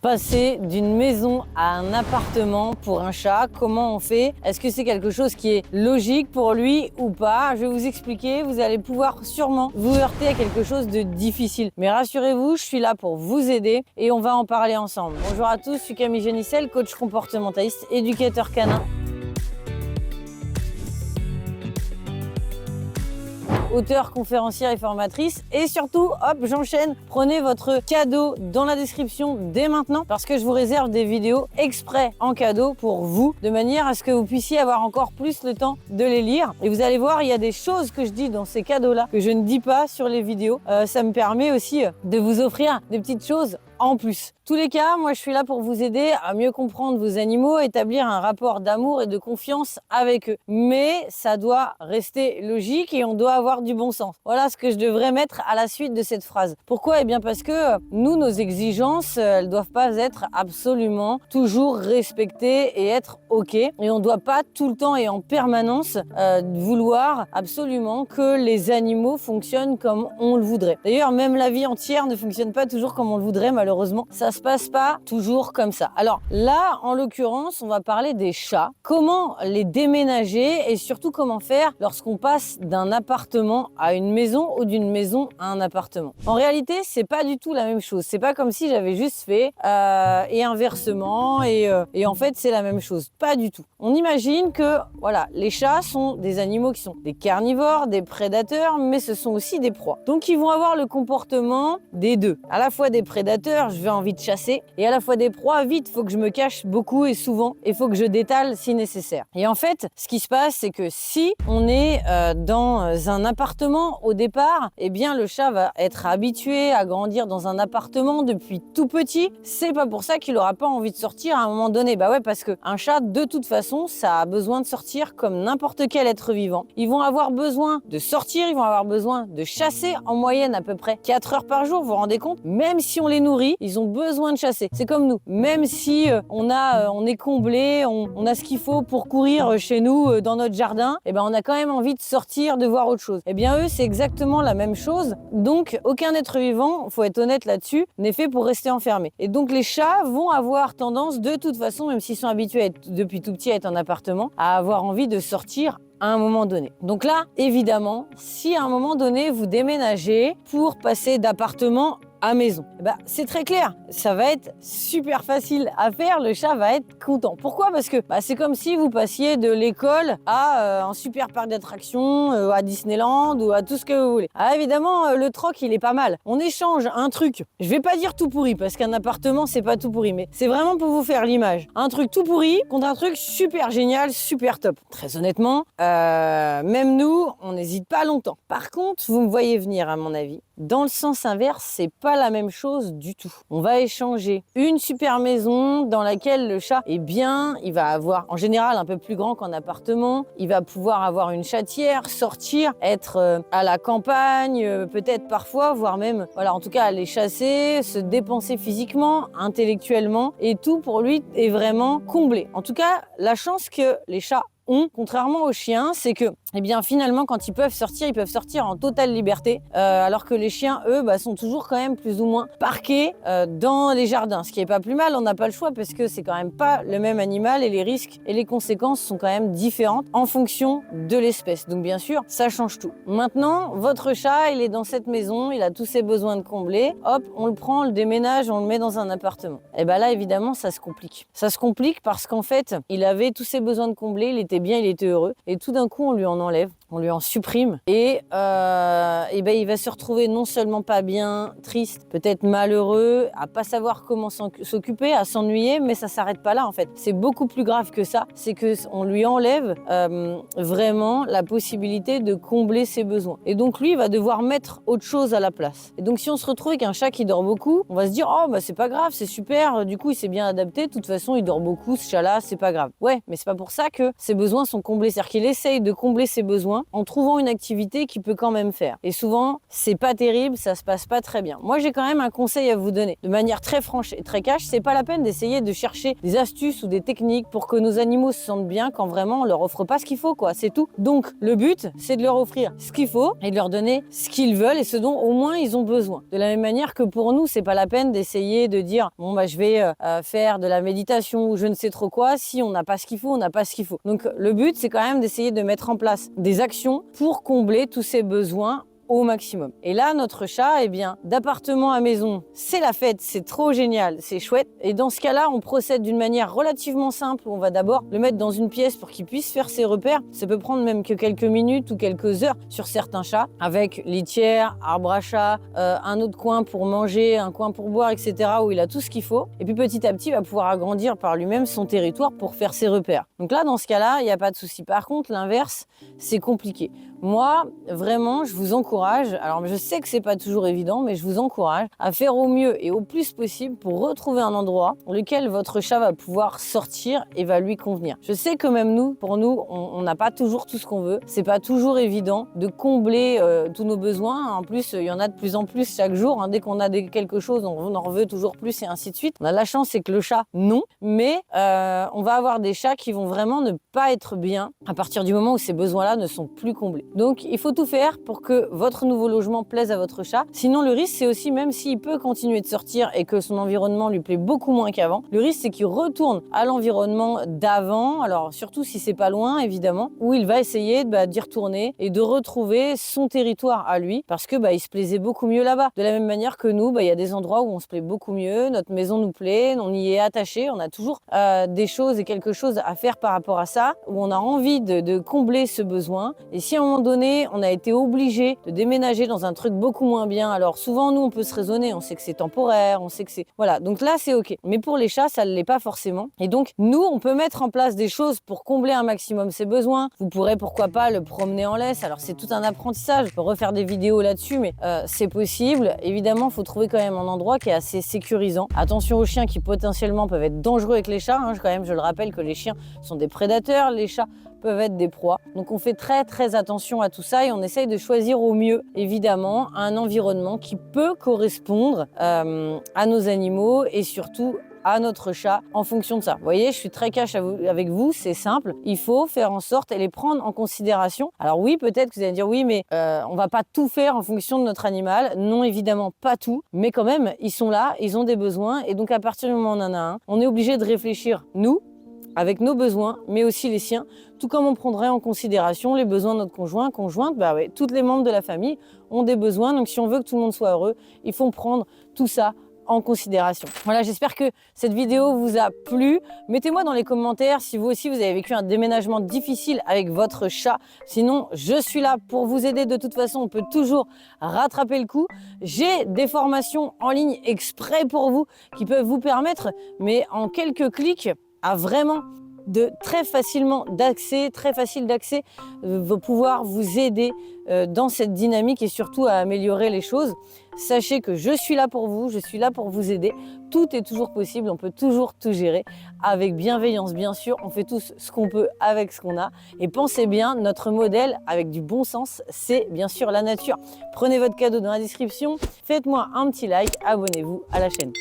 Passer d'une maison à un appartement pour un chat, comment on fait? Est-ce que c'est quelque chose qui est logique pour lui ou pas? Je vais vous expliquer, vous allez pouvoir sûrement vous heurter à quelque chose de difficile. Mais rassurez-vous, je suis là pour vous aider et on va en parler ensemble. Bonjour à tous, je suis Camille Genissel, coach comportementaliste, éducateur canin. Auteure, conférencière et formatrice. Et surtout, hop, j'enchaîne. Prenez votre cadeau dans la description dès maintenant parce que je vous réserve des vidéos exprès en cadeau pour vous, de manière à ce que vous puissiez avoir encore plus le temps de les lire. Et vous allez voir, il y a des choses que je dis dans ces cadeaux-là que je ne dis pas sur les vidéos. Ça me permet aussi de vous offrir des petites choses en plus. Tous les cas, moi je suis là pour vous aider à mieux comprendre vos animaux, établir un rapport d'amour et de confiance avec eux. Mais ça doit rester logique et on doit avoir du bon sens. Voilà ce que je devrais mettre à la suite de cette phrase. Pourquoi? Eh bien parce que nous, nos exigences, elles doivent pas être absolument toujours respectées et être OK. Et on ne doit pas tout le temps et en permanence vouloir absolument que les animaux fonctionnent comme on le voudrait. D'ailleurs, même la vie entière ne fonctionne pas toujours comme on le voudrait, malheureusement. Ça se passe pas toujours comme ça. Alors là, en l'occurrence, on va parler des chats. Comment les déménager et surtout comment faire lorsqu'on passe d'un appartement à une maison ou d'une maison à un appartement. En réalité, c'est pas du tout la même chose. C'est pas comme si j'avais juste fait et inversement et en fait, c'est la même chose. Pas du tout. On imagine que voilà, les chats sont des animaux qui sont des carnivores, des prédateurs, mais ce sont aussi des proies. Donc, ils vont avoir le comportement des deux. À la fois des prédateurs, je vais envie de chasser, et à la fois des proies, vite, faut que je me cache beaucoup et souvent, et faut que je détale si nécessaire. Et en fait, ce qui se passe, c'est que si on est dans un appartement au départ, eh bien le chat va être habitué à grandir dans un appartement depuis tout petit. C'est pas pour ça qu'il aura pas envie de sortir à un moment donné. Bah ouais, parce que un chat, de toute façon, ça a besoin de sortir comme n'importe quel être vivant. Ils vont avoir besoin de sortir, ils vont avoir besoin de chasser en moyenne à peu près 4 heures par jour, vous vous rendez compte? Même si on les nourrit, ils ont besoin de chasser. C'est comme nous. Même si on est comblé, on a ce qu'il faut pour courir chez nous dans notre jardin, eh ben on a quand même envie de sortir, de voir autre chose. Eh bien eux, c'est exactement la même chose. Donc aucun être vivant, faut être honnête là-dessus, n'est fait pour rester enfermé. Et donc les chats vont avoir tendance, de toute façon, même s'ils sont habitués à être, depuis tout petit à être en appartement, à avoir envie de sortir à un moment donné. Donc là, évidemment, si à un moment donné, vous déménagez pour passer d'appartement à maison, c'est très clair. Ça va être super facile à faire. Le chat va être content. Pourquoi? Parce que c'est comme si vous passiez de l'école à un super parc d'attractions, à Disneyland ou à tout ce que vous voulez. Ah, évidemment, le troc, il est pas mal. On échange un truc. Je vais pas dire tout pourri parce qu'un appartement, c'est pas tout pourri, mais c'est vraiment pour vous faire l'image. Un truc tout pourri contre un truc super génial, super top. Très honnêtement, même nous, on n'hésite pas longtemps. Par contre, vous me voyez venir, à mon avis. Dans le sens inverse, c'est pas la même chose du tout. On va échanger une super maison dans laquelle le chat est bien, il va avoir en général un peu plus grand qu'en appartement, il va pouvoir avoir une chatière, sortir, être à la campagne, peut-être parfois, voire même, voilà, en tout cas aller chasser, se dépenser physiquement, intellectuellement, et tout pour lui est vraiment comblé. En tout cas, la chance que les chats ont, contrairement aux chiens, c'est que eh bien finalement quand ils peuvent sortir en totale liberté, alors que les chiens, eux, sont toujours quand même plus ou moins parqués dans les jardins, ce qui est pas plus mal, on n'a pas le choix parce que c'est quand même pas le même animal et les risques et les conséquences sont quand même différentes en fonction de l'espèce. Donc bien sûr, ça change tout. Maintenant, votre chat, il est dans cette maison, il a tous ses besoins de combler, hop, on le prend, on le déménage, on le met dans un appartement. Et là, évidemment, ça se complique. Ça se complique parce qu'en fait, il avait tous ses besoins de combler, il était bien, il était heureux, et tout d'un coup, on lui en enlève, on lui en supprime, et il va se retrouver non seulement pas bien, triste, peut-être malheureux, à pas savoir comment s'occuper, à s'ennuyer, mais ça s'arrête pas là en fait. C'est beaucoup plus grave que ça, c'est que on lui enlève vraiment la possibilité de combler ses besoins. Et donc lui, il va devoir mettre autre chose à la place. Et donc si on se retrouve avec un chat qui dort beaucoup, on va se dire oh c'est pas grave, c'est super, du coup il s'est bien adapté, de toute façon il dort beaucoup ce chat-là, c'est pas grave. Ouais, mais c'est pas pour ça que ses besoins sont comblés, c'est-à-dire qu'il essaye de combler ses besoins besoin en trouvant une activité qu'il peut quand même faire. Et souvent, c'est pas terrible, ça se passe pas très bien. Moi, j'ai quand même un conseil à vous donner. De manière très franche et très cash, c'est pas la peine d'essayer de chercher des astuces ou des techniques pour que nos animaux se sentent bien quand vraiment on leur offre pas ce qu'il faut, quoi. C'est tout. Donc, le but, c'est de leur offrir ce qu'il faut et de leur donner ce qu'ils veulent et ce dont au moins ils ont besoin. De la même manière que pour nous, c'est pas la peine d'essayer de dire bon bah je vais faire de la méditation ou je ne sais trop quoi si on n'a pas ce qu'il faut, on n'a pas ce qu'il faut. Donc le but, c'est quand même d'essayer de mettre en place des actions pour combler tous ces besoins au maximum. Et là, notre chat, eh bien, d'appartement à maison, c'est la fête, c'est trop génial, c'est chouette. Et dans ce cas-là, on procède d'une manière relativement simple. On va d'abord le mettre dans une pièce pour qu'il puisse faire ses repères. Ça peut prendre même que quelques minutes ou quelques heures sur certains chats, avec litière, arbre à chat, un autre coin pour manger, un coin pour boire, etc., où il a tout ce qu'il faut. Et puis petit à petit, il va pouvoir agrandir par lui-même son territoire pour faire ses repères. Donc là, dans ce cas-là, il n'y a pas de souci. Par contre, l'inverse, c'est compliqué. Moi, vraiment, je vous encourage, alors je sais que c'est pas toujours évident, mais je vous encourage à faire au mieux et au plus possible pour retrouver un endroit dans lequel votre chat va pouvoir sortir et va lui convenir. Je sais que même nous, pour nous, on n'a pas toujours tout ce qu'on veut. C'est pas toujours évident de combler tous nos besoins. En plus, il y en a de plus en plus chaque jour. Hein. Dès qu'on a quelque chose, on en veut toujours plus et ainsi de suite. On a la chance, c'est que le chat, non. Mais on va avoir des chats qui vont vraiment ne pas être bien à partir du moment où ces besoins-là ne sont plus comblés. Donc, il faut tout faire pour que votre nouveau logement plaise à votre chat. Sinon, le risque, c'est aussi, même s'il peut continuer de sortir et que son environnement lui plaît beaucoup moins qu'avant, le risque, c'est qu'il retourne à l'environnement d'avant. Alors, surtout si c'est pas loin, évidemment, où il va essayer d'y retourner et de retrouver son territoire à lui parce que il se plaisait beaucoup mieux là-bas. De la même manière que nous, il y a des endroits où on se plaît beaucoup mieux, notre maison nous plaît, on y est attaché, on a toujours des choses et quelque chose à faire par rapport à ça, où on a envie de combler ce besoin. Et si à un moment donné, on a été obligé de déménager dans un truc beaucoup moins bien, alors souvent, nous, on peut se raisonner, on sait que c'est temporaire, on sait que c'est... Voilà, donc là, c'est OK. Mais pour les chats, ça ne l'est pas forcément. Et donc, nous, on peut mettre en place des choses pour combler un maximum ses besoins. Vous pourrez, pourquoi pas, le promener en laisse. Alors, c'est tout un apprentissage. Je peux refaire des vidéos là-dessus, mais c'est possible. Évidemment, il faut trouver quand même un endroit qui est assez sécurisant. Attention aux chiens qui potentiellement peuvent être dangereux avec les chats. Hein. Quand même, je le rappelle que les chiens sont des prédateurs, les chats peuvent être des proies. Donc on fait très très attention à tout ça et on essaye de choisir au mieux, évidemment, un environnement qui peut correspondre à nos animaux et surtout à notre chat en fonction de ça. Vous voyez, je suis très cash avec vous, c'est simple. Il faut faire en sorte et les prendre en considération. Alors oui, peut-être que vous allez dire oui, mais on va pas tout faire en fonction de notre animal. Non, évidemment, pas tout. Mais quand même, ils sont là, ils ont des besoins. Et donc, à partir du moment où on en a un, on est obligé de réfléchir, nous, avec nos besoins, mais aussi les siens, tout comme on prendrait en considération les besoins de notre conjointe. Toutes les membres de la famille ont des besoins. Donc, si on veut que tout le monde soit heureux, il faut prendre tout ça en considération. Voilà, j'espère que cette vidéo vous a plu. Mettez-moi dans les commentaires si vous aussi vous avez vécu un déménagement difficile avec votre chat. Sinon, je suis là pour vous aider. De toute façon, on peut toujours rattraper le coup. J'ai des formations en ligne exprès pour vous qui peuvent vous permettre, mais en quelques clics, à vraiment très facile d'accès, va pouvoir vous aider dans cette dynamique et surtout à améliorer les choses. Sachez que je suis là pour vous, je suis là pour vous aider. Tout est toujours possible, on peut toujours tout gérer avec bienveillance, bien sûr. On fait tous ce qu'on peut avec ce qu'on a. Et pensez bien, notre modèle avec du bon sens, c'est bien sûr la nature. Prenez votre cadeau dans la description, faites-moi un petit like, abonnez-vous à la chaîne.